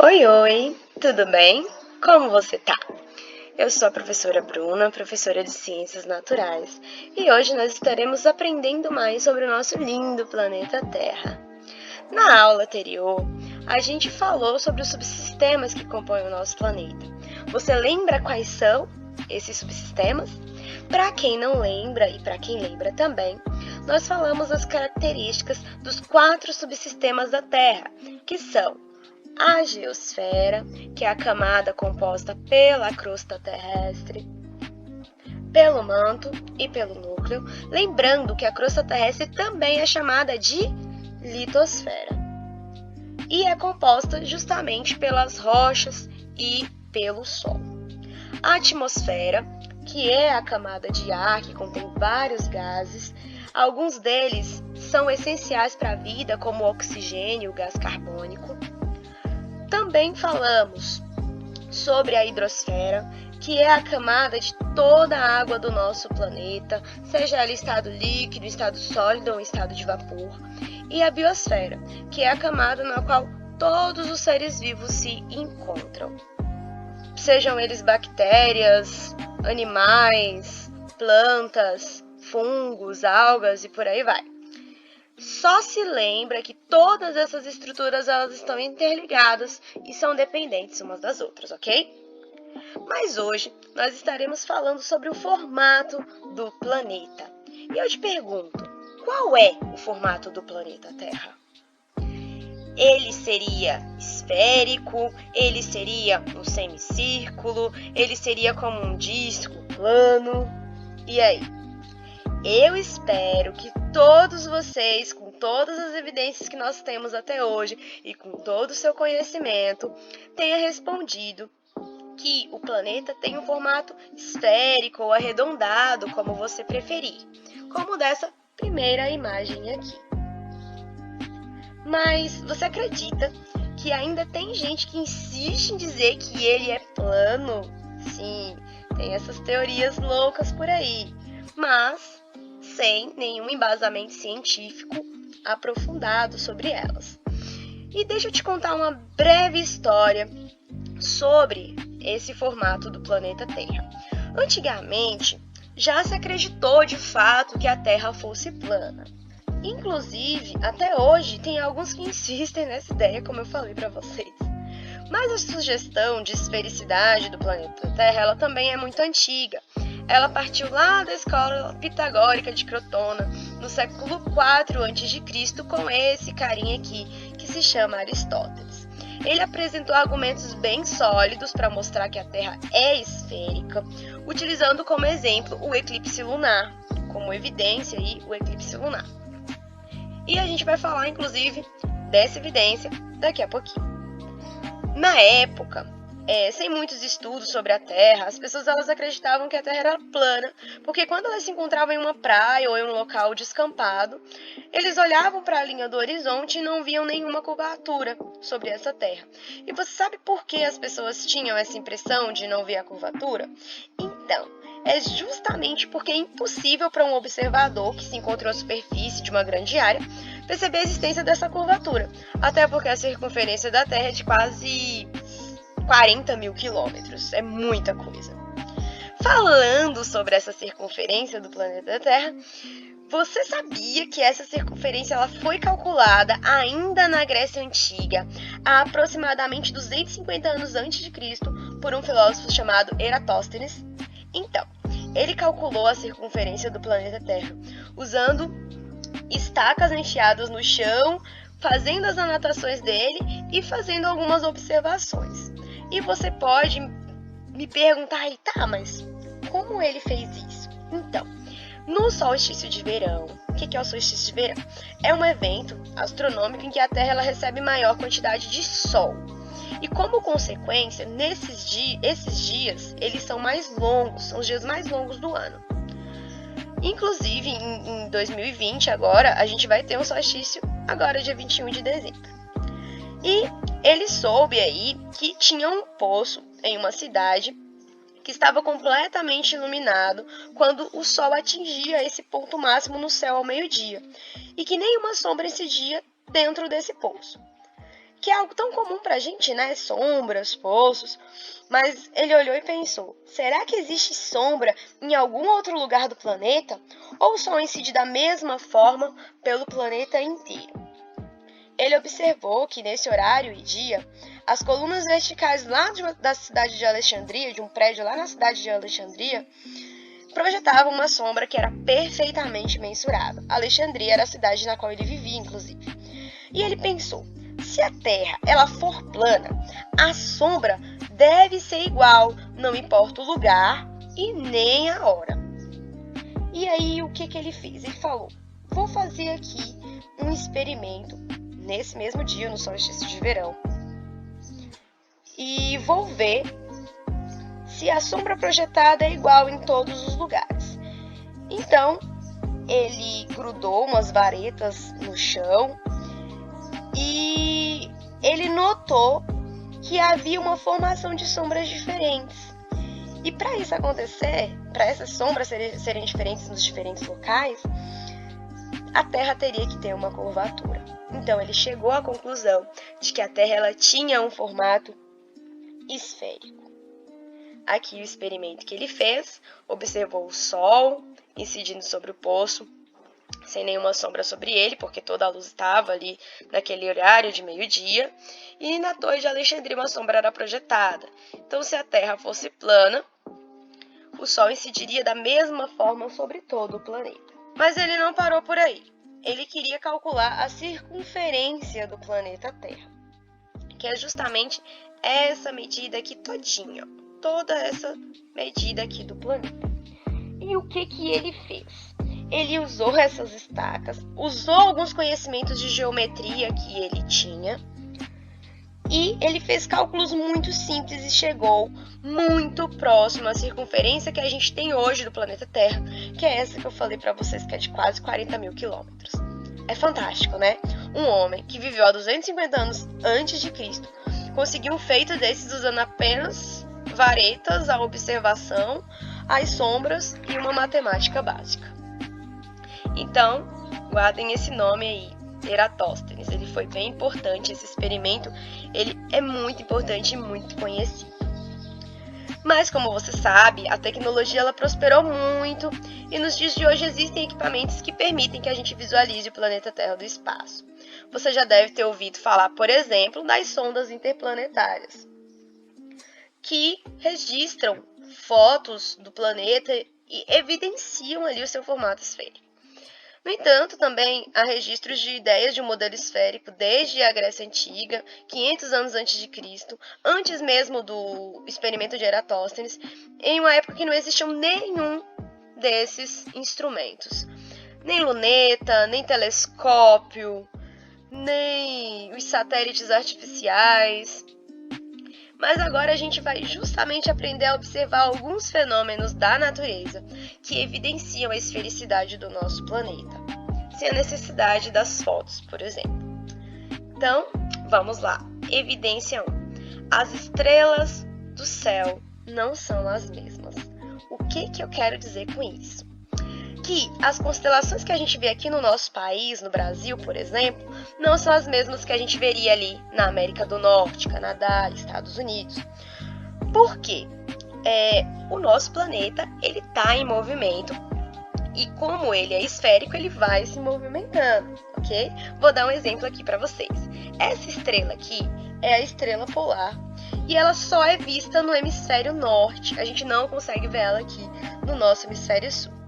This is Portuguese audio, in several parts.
Oi, oi, tudo bem? Como você tá? Eu sou a professora Bruna, professora de Ciências Naturais, e hoje nós estaremos aprendendo mais sobre o nosso lindo planeta Terra. Na aula anterior, a gente falou sobre os subsistemas que compõem o nosso planeta. Você lembra quais são esses subsistemas? Para quem não lembra e para quem lembra também, nós falamos as características dos 4 subsistemas da Terra, que são a geosfera, que é a camada composta pela crosta terrestre, pelo manto e pelo núcleo, lembrando que a crosta terrestre também é chamada de litosfera e é composta justamente pelas rochas e pelo Sol. A atmosfera, que é a camada de ar que contém vários gases, alguns deles são essenciais para a vida, como o oxigênio e o gás carbônico. Também falamos sobre a hidrosfera, que é a camada de toda a água do nosso planeta, seja ela em estado líquido, estado sólido ou em estado de vapor, e a biosfera, que é a camada na qual todos os seres vivos se encontram, sejam eles bactérias, animais, plantas, fungos, algas e por aí vai. Só se lembra que todas essas estruturas elas estão interligadas e são dependentes umas das outras, ok? Mas hoje nós estaremos falando sobre o formato do planeta. E eu te pergunto, qual é o formato do planeta Terra? Ele seria esférico? Ele seria um semicírculo? Ele seria como um disco plano? E aí? Eu espero que todos vocês, com todas as evidências que nós temos até hoje e com todo o seu conhecimento, tenham respondido que o planeta tem um formato esférico ou arredondado, como você preferir, como dessa primeira imagem aqui. Mas você acredita que ainda tem gente que insiste em dizer que ele é plano? Sim, tem essas teorias loucas por aí, mas sem nenhum embasamento científico aprofundado sobre elas. E deixa eu te contar uma breve história sobre esse formato do planeta Terra. Antigamente, já se acreditou de fato que a Terra fosse plana. Inclusive, até hoje, tem alguns que insistem nessa ideia, como eu falei para vocês. Mas a sugestão de esfericidade do planeta Terra, ela também é muito antiga. Ela partiu lá da escola pitagórica de Crotona, no século IV a.C., com esse carinha aqui, que se chama Aristóteles. Ele apresentou argumentos bem sólidos para mostrar que a Terra é esférica, utilizando como exemplo o eclipse lunar, como evidência aí o eclipse lunar. E a gente vai falar, inclusive, dessa evidência daqui a pouquinho. Na época, sem muitos estudos sobre a Terra, as pessoas elas acreditavam que a Terra era plana, porque quando elas se encontravam em uma praia ou em um local descampado, eles olhavam para a linha do horizonte e não viam nenhuma curvatura sobre essa Terra. E você sabe por que as pessoas tinham essa impressão de não ver a curvatura? Então, é justamente porque é impossível para um observador que se encontra na superfície de uma grande área perceber a existência dessa curvatura, até porque a circunferência da Terra é de quase 40 mil quilômetros, é muita coisa. Falando sobre essa circunferência do planeta Terra, você sabia que essa circunferência ela foi calculada ainda na Grécia Antiga, há aproximadamente 250 anos antes de Cristo, por um filósofo chamado Eratóstenes? Então, ele calculou a circunferência do planeta Terra usando estacas enfiadas no chão, fazendo as anotações dele e fazendo algumas observações. E você pode me perguntar aí, tá, mas como ele fez isso? Então, no solstício de verão, o que é o solstício de verão? É um evento astronômico em que a Terra ela recebe maior quantidade de Sol. E como consequência, esses dias, eles são mais longos, são os dias mais longos do ano. Inclusive, em 2020, agora, a gente vai ter um solstício, agora dia 21 de dezembro. E ele soube aí que tinha um poço em uma cidade que estava completamente iluminado quando o sol atingia esse ponto máximo no céu ao meio-dia, e que nenhuma sombra incidia dentro desse poço. que é algo tão comum pra gente, né? Sombras, poços. Mas ele olhou e pensou: será que existe sombra em algum outro lugar do planeta? Ou o Sol incide da mesma forma pelo planeta inteiro? Ele observou que nesse horário e dia, as colunas verticais lá da cidade de Alexandria, de um prédio lá na cidade de Alexandria, projetavam uma sombra que era perfeitamente mensurável. Alexandria era a cidade na qual ele vivia, inclusive. E ele pensou: se a Terra ela for plana, a sombra deve ser igual, não importa o lugar e nem a hora. E aí o que ele fez? Ele falou: vou fazer aqui um experimento nesse mesmo dia, no solstício de verão, e vou ver se a sombra projetada é igual em todos os lugares. Então ele grudou umas varetas no chão e ele notou que havia uma formação de sombras diferentes. E para isso acontecer, para essas sombras serem diferentes nos diferentes locais, a Terra teria que ter uma curvatura. Então ele chegou à conclusão de que a Terra ela tinha um formato esférico. Aqui o experimento que ele fez, observou o Sol incidindo sobre o poço, sem nenhuma sombra sobre ele, porque toda a luz estava ali naquele horário de meio-dia, e na Torre de Alexandria uma sombra era projetada. Então, se a Terra fosse plana, o Sol incidiria da mesma forma sobre todo o planeta. Mas ele não parou por aí. Ele queria calcular a circunferência do planeta Terra, que é justamente essa medida aqui todinha, toda essa medida aqui do planeta. E o que ele fez? Ele usou essas estacas, usou alguns conhecimentos de geometria que ele tinha, e ele fez cálculos muito simples e chegou muito próximo à circunferência que a gente tem hoje do planeta Terra, que é essa que eu falei para vocês, que é de quase 40 mil quilômetros. É fantástico, né? Um homem que viveu há 250 anos antes de Cristo conseguiu um feito desses usando apenas varetas, a observação, as sombras e uma matemática básica. Então, guardem esse nome aí, Eratóstenes. Ele foi bem importante, esse experimento ele é muito importante e muito conhecido. Mas como você sabe, a tecnologia ela prosperou muito e nos dias de hoje existem equipamentos que permitem que a gente visualize o planeta Terra do espaço. Você já deve ter ouvido falar, por exemplo, das sondas interplanetárias, que registram fotos do planeta e evidenciam ali o seu formato esférico. No entanto, também há registros de ideias de um modelo esférico desde a Grécia Antiga, 500 anos antes de Cristo, antes mesmo do experimento de Eratóstenes, em uma época que não existiam nenhum desses instrumentos. Nem luneta, nem telescópio, nem os satélites artificiais. Mas agora a gente vai justamente aprender a observar alguns fenômenos da natureza que evidenciam a esfericidade do nosso planeta, sem a necessidade das fotos, por exemplo. Então, vamos lá. Evidência 1. As estrelas do céu não são as mesmas. O que eu quero dizer com isso? Que as constelações que a gente vê aqui no nosso país, no Brasil, por exemplo, não são as mesmas que a gente veria ali na América do Norte, Canadá, Estados Unidos. Por quê? O nosso planeta ele está em movimento e como ele é esférico, ele vai se movimentando, ok? Vou dar um exemplo aqui para vocês. Essa estrela aqui é a estrela polar e ela só é vista no hemisfério norte. A gente não consegue ver ela aqui no nosso hemisfério sul.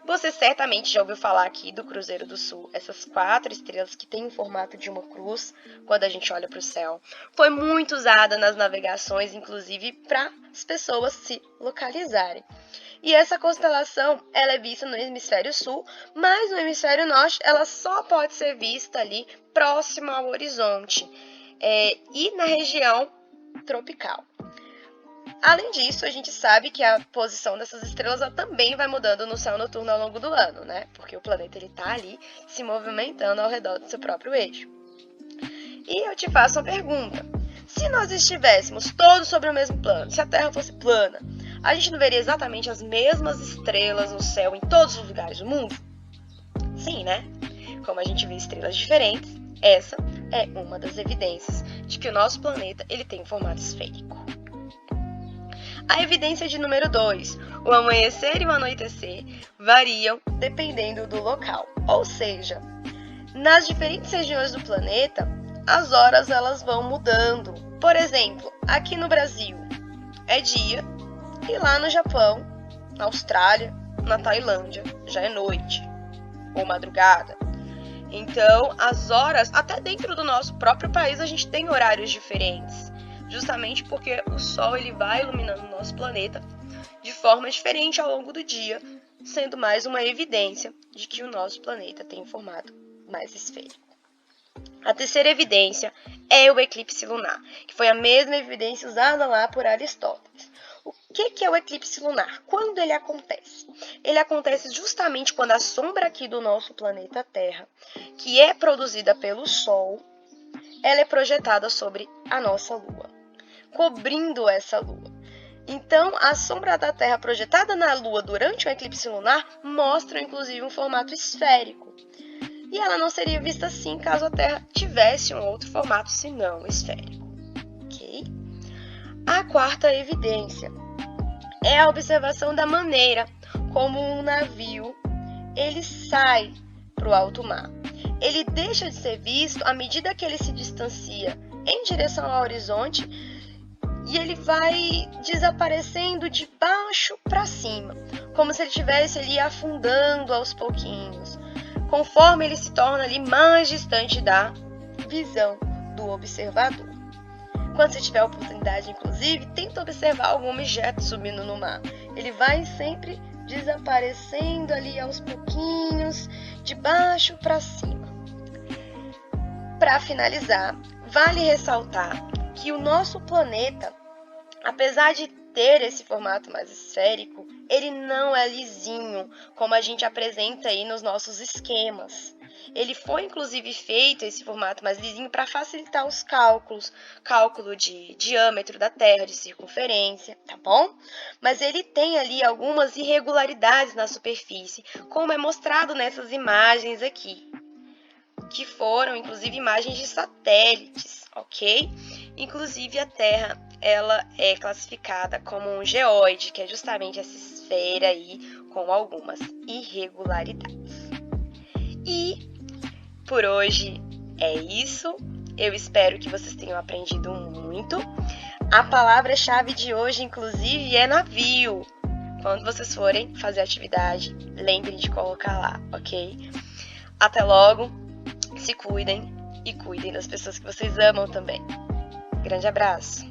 Você certamente já ouviu falar aqui do Cruzeiro do Sul, essas 4 estrelas que têm o formato de uma cruz quando a gente olha para o céu. Foi muito usada nas navegações, inclusive para as pessoas se localizarem. E essa constelação ela é vista no hemisfério sul, mas no hemisfério norte ela só pode ser vista ali próximo ao horizonte e na região tropical. Além disso, a gente sabe que a posição dessas estrelas ela também vai mudando no céu noturno ao longo do ano, né? Porque o planeta está ali se movimentando ao redor do seu próprio eixo. E eu te faço uma pergunta. Se nós estivéssemos todos sobre o mesmo plano, se a Terra fosse plana, a gente não veria exatamente as mesmas estrelas no céu em todos os lugares do mundo? Sim, né? Como a gente vê estrelas diferentes, essa é uma das evidências de que o nosso planeta ele tem um formato esférico. A evidência de número 2. O amanhecer e o anoitecer variam dependendo do local. Ou seja, nas diferentes regiões do planeta, as horas elas vão mudando. Por exemplo, aqui no Brasil é dia e lá no Japão, na Austrália, na Tailândia já é noite ou madrugada. Então, as horas, até dentro do nosso próprio país, a gente tem horários diferentes. Justamente porque o Sol ele vai iluminando o nosso planeta de forma diferente ao longo do dia, sendo mais uma evidência de que o nosso planeta tem um formato mais esférico. A terceira evidência é o eclipse lunar, que foi a mesma evidência usada lá por Aristóteles. O que é o eclipse lunar? Quando ele acontece? Ele acontece justamente quando a sombra aqui do nosso planeta Terra, que é produzida pelo Sol, ela é projetada sobre a nossa Lua, cobrindo essa Lua. Então, a sombra da Terra projetada na Lua durante o eclipse lunar mostra, inclusive, um formato esférico. E ela não seria vista assim caso a Terra tivesse um outro formato, senão esférico. Ok? A quarta evidência é a observação da maneira como um navio ele sai para o alto mar. Ele deixa de ser visto à medida que ele se distancia em direção ao horizonte e ele vai desaparecendo de baixo para cima, como se ele estivesse ali afundando aos pouquinhos, conforme ele se torna ali mais distante da visão do observador. Quando você tiver a oportunidade, inclusive, tenta observar algum objeto subindo no mar. Ele vai sempre desaparecendo ali aos pouquinhos, de baixo para cima. Para finalizar, vale ressaltar que o nosso planeta, apesar de ter esse formato mais esférico, ele não é lisinho, como a gente apresenta aí nos nossos esquemas. Ele foi inclusive feito, esse formato mais lisinho, para facilitar os cálculos, cálculo de diâmetro da Terra, de circunferência, tá bom? Mas ele tem ali algumas irregularidades na superfície, como é mostrado nessas imagens aqui, que foram inclusive imagens de satélites, ok? Inclusive a Terra, ela é classificada como um geóide, que é justamente essa esfera aí com algumas irregularidades. E por hoje é isso. Eu espero que vocês tenham aprendido muito. A palavra-chave de hoje, inclusive, é navio. Quando vocês forem fazer atividade, lembrem de colocar lá, ok? Até logo, se cuidem e cuidem das pessoas que vocês amam também. Grande abraço!